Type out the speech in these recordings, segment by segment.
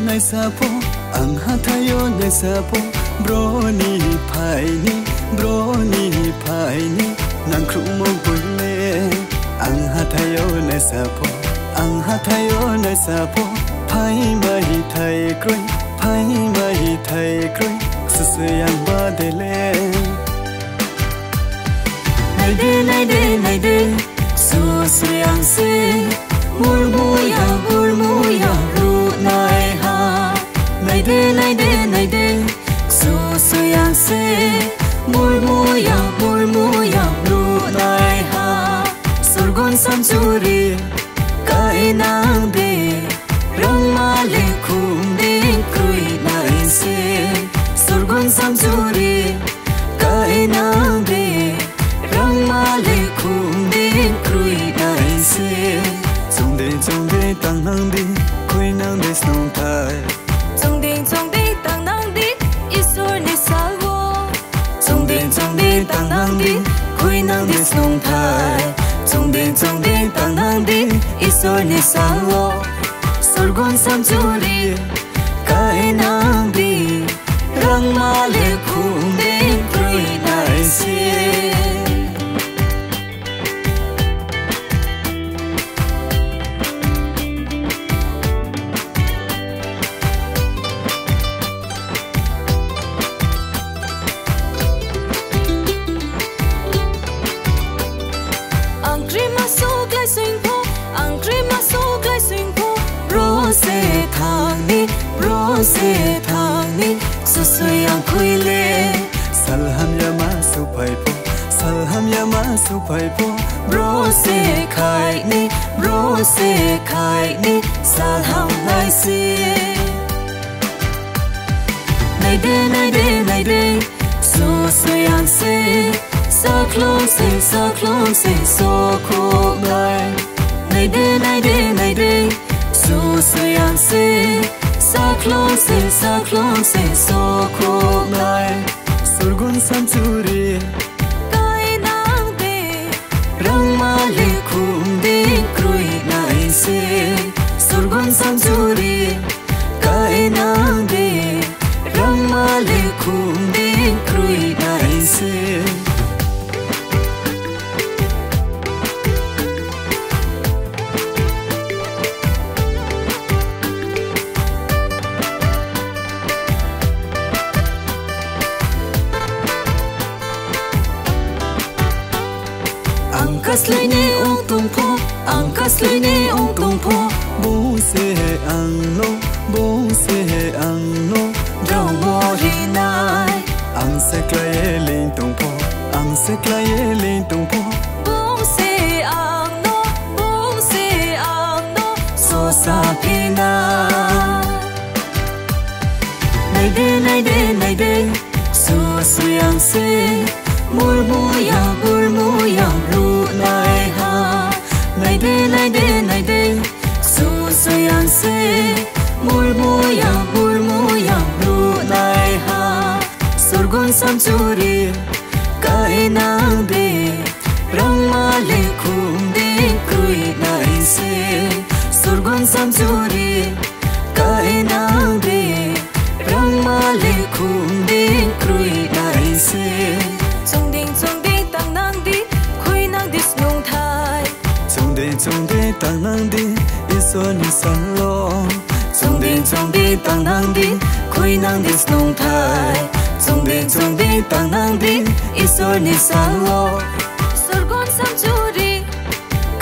nai sapo ang hatayo nai sapo broni phai ni nang khru mo bulle ang hatayo nai sapo phai mai thai kroi susuyang ba dele nay de susuyang se murmuya ru nai ha nay de susuyang se murmuya ru nai ha surgon samsuri kai nang de rang ma le khum ding krui nai se surgon samsuri kai nang de rang ma le khum ding krui nai se trong de tang nang di khoi nang de snong thai trong de tang nang di isor ni salvo trong de tang nang di khoi nang de snong thai trong de tang nang di isor ni salvo sorgon samsuri kai nang di rang ma le khum ding krui nai se rose thang ni susuyang khuile salham yama su phai po rose khai ni salham lai si nay de susuyang se sa klong se so ko lai nay de susuyang se sa klong se so ko lai surgon samsuri kai nang de rang ma le khum ding krui nai se surgon samsuri kai nang de rang ma le khum ding krui nai se angkas lene ong tung po bo se ang no do mo ri nai ang se klaye ling tung po bo se ang no so sa pina nay de susuyang se murmuya ru nai ha nay de susuyang se murmuya ru nai ha surgon samsuri kai nang de rang ma le khum ding krui nai se surgon samsuri kai nang de rang ma le khum ding krui nai se trong de tang nang di khoi nang di snong thai trong de tang nang di isor ni sang lo trong de tang nang di khoi nang di snong thai trong de tang nang di isor ni sang lo surgon samsuri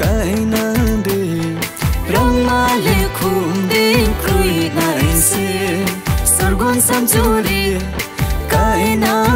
kai nang di rang ma le khum ding krui nai se surgon samsuri kai nang